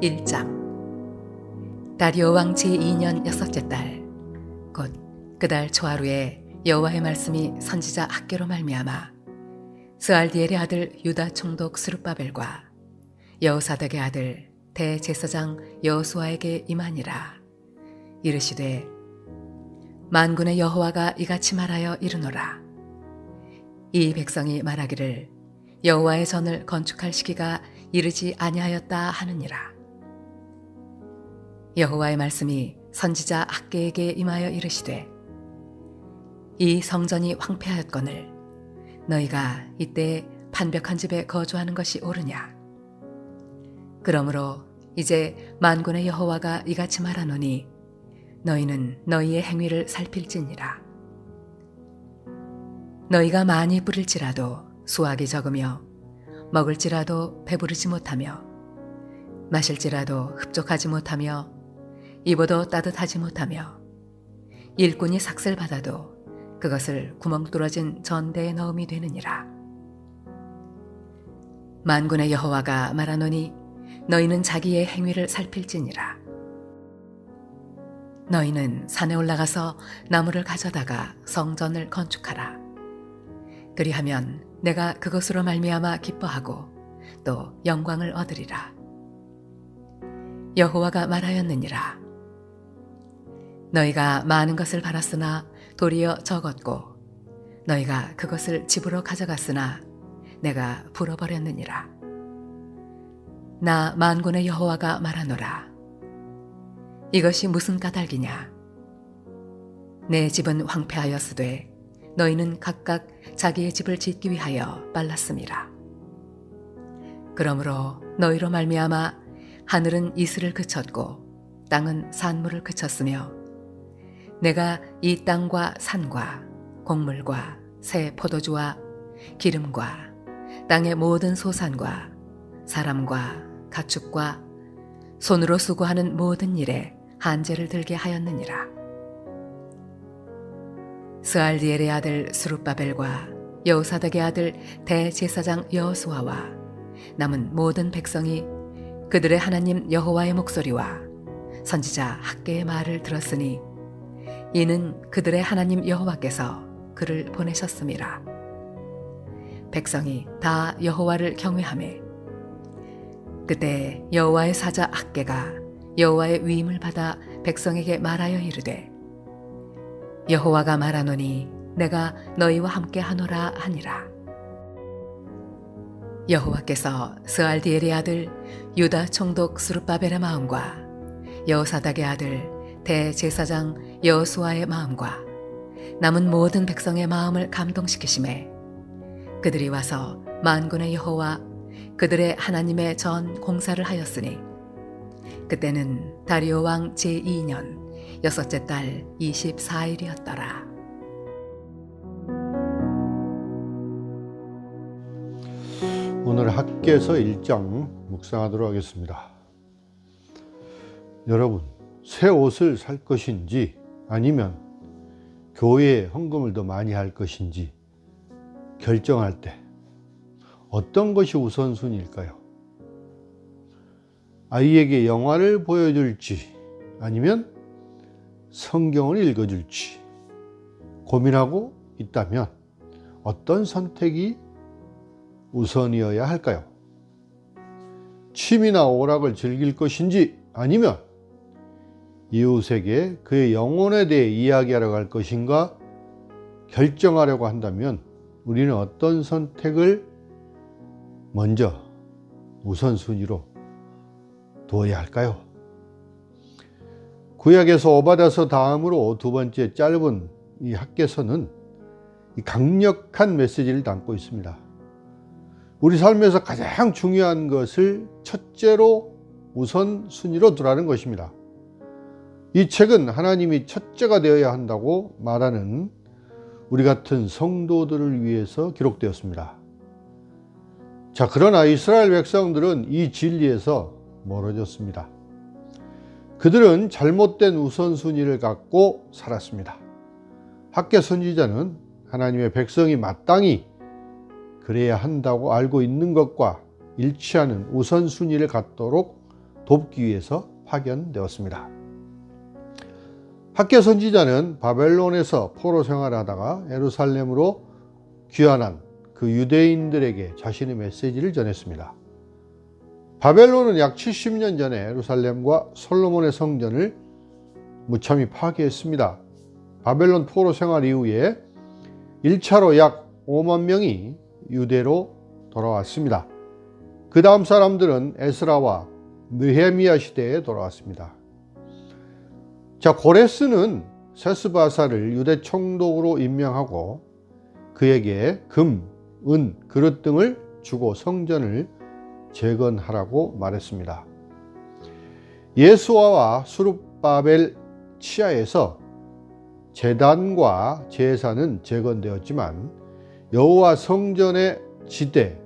1장. 다리오 왕 제2년 6째 달, 곧 그달 초하루에 여호와의 말씀이 선지자 학개로 말미암아 스알디엘의 아들 유다 총독 스룹바벨과 여호사닥의 아들 대제사장 여호수아에게 임하니라. 이르시되, 만군의 여호와가 이같이 말하여 이르노라. 이 백성이 말하기를 여호와의 전을 건축할 시기가 이르지 아니하였다 하느니라. 여호와의 말씀이 선지자 학개에게 임하여 이르시되, 이 성전이 황폐하였거늘 너희가 이때 판벽한 집에 거주하는 것이 옳으냐? 그러므로 이제 만군의 여호와가 이같이 말하노니 너희는 너희의 행위를 살필지니라. 너희가 많이 뿌릴지라도 수확이 적으며 먹을지라도 배부르지 못하며 마실지라도 흡족하지 못하며 입어도 따뜻하지 못하며 일꾼이 삭슬 받아도 그것을 구멍 뚫어진 전대에 넣음이 되느니라. 만군의 여호와가 말하노니 너희는 자기의 행위를 살필지니라. 너희는 산에 올라가서 나무를 가져다가 성전을 건축하라. 그리하면 내가 그것으로 말미암아 기뻐하고 또 영광을 얻으리라. 여호와가 말하였느니라. 너희가 많은 것을 바랐으나 도리어 적었고 너희가 그것을 집으로 가져갔으나 내가 불어버렸느니라. 나 만군의 여호와가 말하노라. 이것이 무슨 까닭이냐? 내 집은 황폐하였으되 너희는 각각 자기의 집을 짓기 위하여 빨랐음이라. 그러므로 너희로 말미암아 하늘은 이슬을 그쳤고 땅은 산물을 그쳤으며 내가 이 땅과 산과 곡물과 새 포도주와 기름과 땅의 모든 소산과 사람과 가축과 손으로 수고하는 모든 일에 한제를 들게 하였느니라. 스알디엘의 아들 스룹바벨과 여호사닥의 아들 대제사장 여호수아와 남은 모든 백성이 그들의 하나님 여호와의 목소리와 선지자 학개의 말을 들었으니 이는 그들의 하나님 여호와께서 그를 보내셨음이라. 백성이 다 여호와를 경외하매 그때 여호와의 사자 학개가 여호와의 위임을 받아 백성에게 말하여 이르되, 여호와가 말하노니 내가 너희와 함께 하노라 하니라. 여호와께서 스알디엘의 아들 유다 총독 스룹바벨의 마음과 여호사닥의 아들 대제사장 여호수아의 마음과 남은 모든 백성의 마음을 감동시키심에 그들이 와서 만군의 여호와 그들의 하나님의 전 공사를 하였으니 그때는 다리오 왕 제2년 6째 달 24일이었더라. 오늘 학개서 1장 묵상하도록 하겠습니다. 여러분, 새 옷을 살 것인지 아니면 교회에 헌금을 더 많이 할 것인지 결정할 때 어떤 것이 우선순위일까요? 아이에게 영화를 보여줄지 아니면 성경을 읽어줄지 고민하고 있다면 어떤 선택이 우선이어야 할까요? 취미나 오락을 즐길 것인지 아니면 이웃에게 그의 영혼에 대해 이야기하러 갈 것인가 결정하려고 한다면 우리는 어떤 선택을 먼저 우선순위로 두어야 할까요? 구약에서 오바댜서 다음으로 두 번째 짧은 이 학개서는 강력한 메시지를 담고 있습니다. 우리 삶에서 가장 중요한 것을 첫째로 우선순위로 두라는 것입니다. 이 책은 하나님이 첫째가 되어야 한다고 말하는 우리 같은 성도들을 위해서 기록되었습니다. 자, 그러나 이스라엘 백성들은 이 진리에서 멀어졌습니다. 그들은 잘못된 우선순위를 갖고 살았습니다. 학개 선지자는 하나님의 백성이 마땅히 그래야 한다고 알고 있는 것과 일치하는 우선순위를 갖도록 돕기 위해서 파견되었습니다. 학개 선지자는 바벨론에서 포로 생활하다가 예루살렘으로 귀환한 그 유대인들에게 자신의 메시지를 전했습니다. 바벨론은 약 70년 전에 예루살렘과 솔로몬의 성전을 무참히 파괴했습니다. 바벨론 포로 생활 이후에 1차로 약 5만 명이 유대로 돌아왔습니다. 그 다음 사람들은 에스라와 느헤미야 시대에 돌아왔습니다. 자, 고레스는 세스바사를 유대 총독으로 임명하고 그에게 금, 은, 그릇 등을 주고 성전을 재건하라고 말했습니다. 예수아와 수룹바벨 치하에서 제단과 제사는 재건되었지만 여호와 성전의 지대,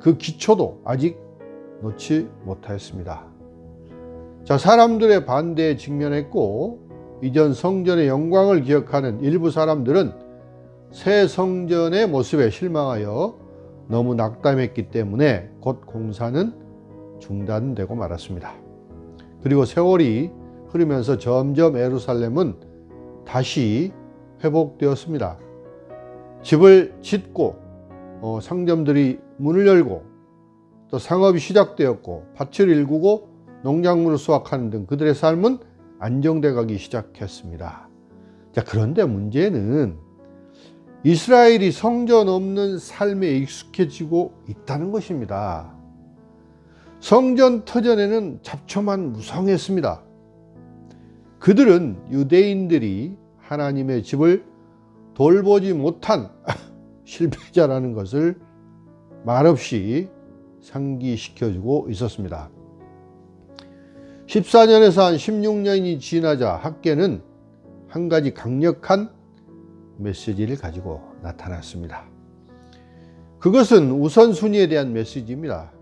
그 기초도 아직 놓지 못하였습니다. 자, 사람들의 반대에 직면했고 이전 성전의 영광을 기억하는 일부 사람들은 새 성전의 모습에 실망하여 너무 낙담했기 때문에 곧 공사는 중단되고 말았습니다. 그리고 세월이 흐르면서 점점 예루살렘은 다시 회복되었습니다. 집을 짓고 상점들이 문을 열고 또 상업이 시작되었고 밭을 일구고 농작물을 수확하는 등 그들의 삶은 안정돼 가기 시작했습니다. 자, 그런데 문제는 이스라엘이 성전 없는 삶에 익숙해지고 있다는 것입니다. 성전 터전에는 잡초만 무성했습니다. 그들은 유대인들이 하나님의 집을 돌보지 못한 실패자라는 것을 말없이 상기시켜주고 있었습니다. 14년에서 한 16년이 지나자 학개는 한 가지 강력한 메시지를 가지고 나타났습니다. 그것은 우선순위에 대한 메시지입니다.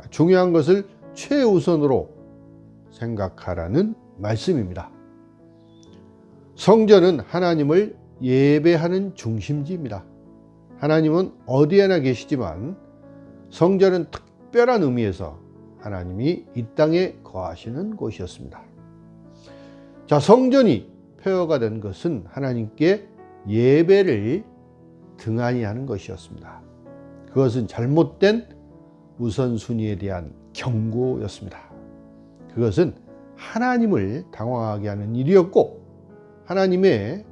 중요한 것을 최우선으로 생각하라는 말씀입니다. 성전은 하나님을 예배하는 중심지입니다. 하나님은 어디에나 계시지만 성전은 특별한 의미에서 하나님이 이 땅에 거하시는 곳이었습니다. 자, 성전이 폐허가 된 것은 하나님께 예배를 등한히 하는 것이었습니다. 그것은 잘못된 우선순위에 대한 경고였습니다. 그것은 하나님을 당황하게 하는 일이었고 하나님의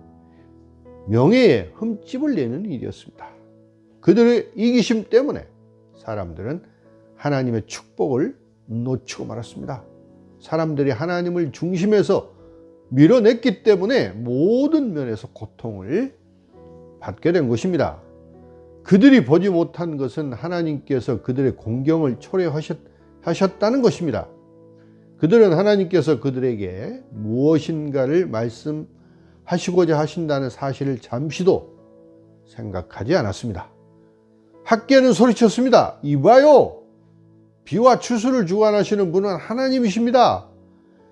명예에 흠집을 내는 일이었습니다. 그들의 이기심 때문에 사람들은 하나님의 축복을 놓치고 말았습니다. 사람들이 하나님을 중심에서 밀어냈기 때문에 모든 면에서 고통을 받게 된 것입니다. 그들이 보지 못한 것은 하나님께서 그들의 공경을 초래하셨다는 것입니다. 그들은 하나님께서 그들에게 무엇인가를 말씀하시고자 하신다는 사실을 잠시도 생각하지 않았습니다. 학개는 소리쳤습니다. 이봐요! 비와 추수를 주관하시는 분은 하나님이십니다.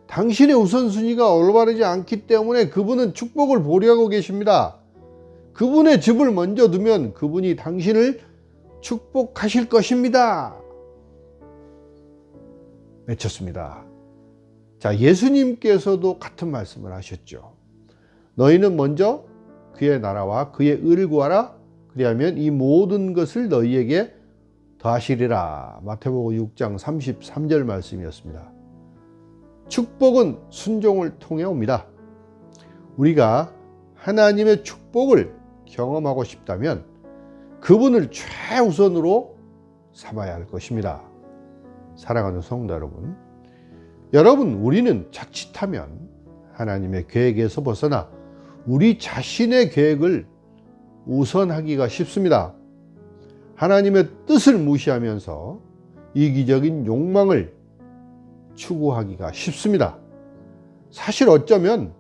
당신의 우선순위가 올바르지 않기 때문에 그분은 축복을 보류하고 계십니다. 그분의 집을 먼저 두면 그분이 당신을 축복하실 것입니다. 외쳤습니다. 자, 예수님께서도 같은 말씀을 하셨죠. 너희는 먼저 그의 나라와 그의 의를 구하라. 그리하면 이 모든 것을 너희에게 더하시리라. 마태복음 6장 33절 말씀이었습니다. 축복은 순종을 통해 옵니다. 우리가 하나님의 축복을 경험하고 싶다면 그분을 최우선으로 삼아야 할 것입니다. 사랑하는 성도 여러분, 우리는 자칫하면 하나님의 계획에서 벗어나 우리 자신의 계획을 우선하기가 쉽습니다. 하나님의 뜻을 무시하면서 이기적인 욕망을 추구하기가 쉽습니다. 사실 어쩌면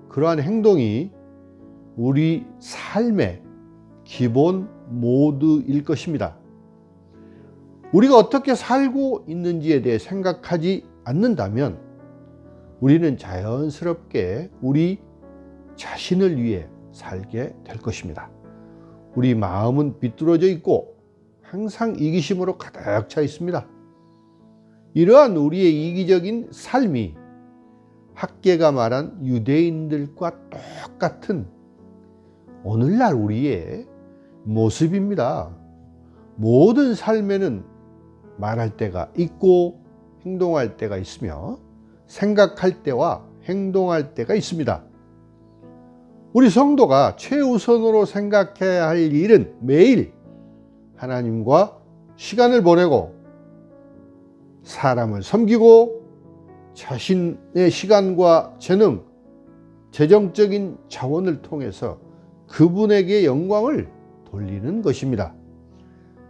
그러한 행동이 우리 삶의 기본 모드일 것입니다. 우리가 어떻게 살고 있는지에 대해 생각하지 않는다면 우리는 자연스럽게 우리 자신을 위해 살게 될 것입니다. 우리 마음은 비뚤어져 있고 항상 이기심으로 가득 차 있습니다. 이러한 우리의 이기적인 삶이 학개가 말한 유대인들과 똑같은 오늘날 우리의 모습입니다. 모든 삶에는 말할 때가 있고 행동할 때가 있으며 생각할 때와 행동할 때가 있습니다. 우리 성도가 최우선으로 생각해야 할 일은 매일 하나님과 시간을 보내고 사람을 섬기고 자신의 시간과 재능, 재정적인 자원을 통해서 그분에게 영광을 돌리는 것입니다.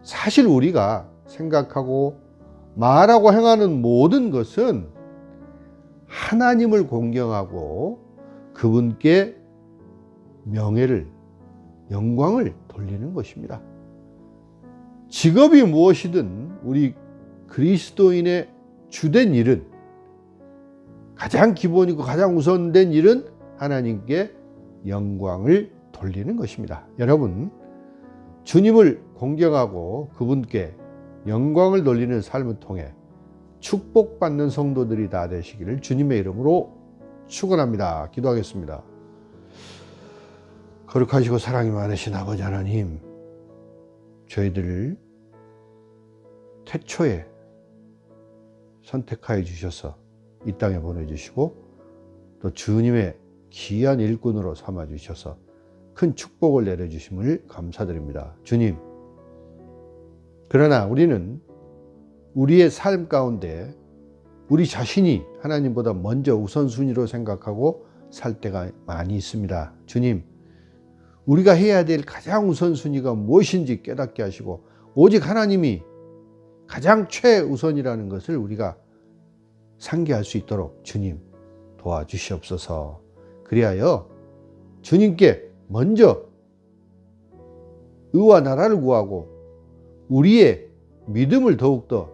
사실 우리가 생각하고 말하고 행하는 모든 것은 하나님을 공경하고 그분께 명예를, 영광을 돌리는 것입니다. 직업이 무엇이든 우리 그리스도인의 주된 일은, 가장 기본이고 가장 우선된 일은 하나님께 영광을 돌리는 것입니다. 여러분, 주님을 공경하고 그분께 영광을 돌리는 삶을 통해 축복받는 성도들이 다 되시기를 주님의 이름으로 축원합니다. 기도하겠습니다. 거룩하시고 사랑이 많으신 아버지 하나님, 저희들을 태초에 선택하여 주셔서 이 땅에 보내주시고 또 주님의 귀한 일꾼으로 삼아주셔서 큰 축복을 내려주심을 감사드립니다. 주님, 그러나 우리는 우리의 삶 가운데 우리 자신이 하나님보다 먼저 우선순위로 생각하고 살 때가 많이 있습니다. 주님, 우리가 해야 될 가장 우선순위가 무엇인지 깨닫게 하시고 오직 하나님이 가장 최우선이라는 것을 우리가 상기할 수 있도록 주님 도와주시옵소서. 그리하여 주님께 먼저 의와 나라를 구하고 우리의 믿음을 더욱더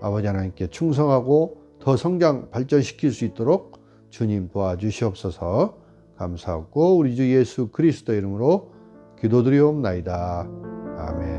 아버지 하나님께 충성하고 더 성장 발전시킬 수 있도록 주님 도와주시옵소서. 감사하고 우리 주 예수 그리스도 이름으로 기도드리옵나이다. 아멘.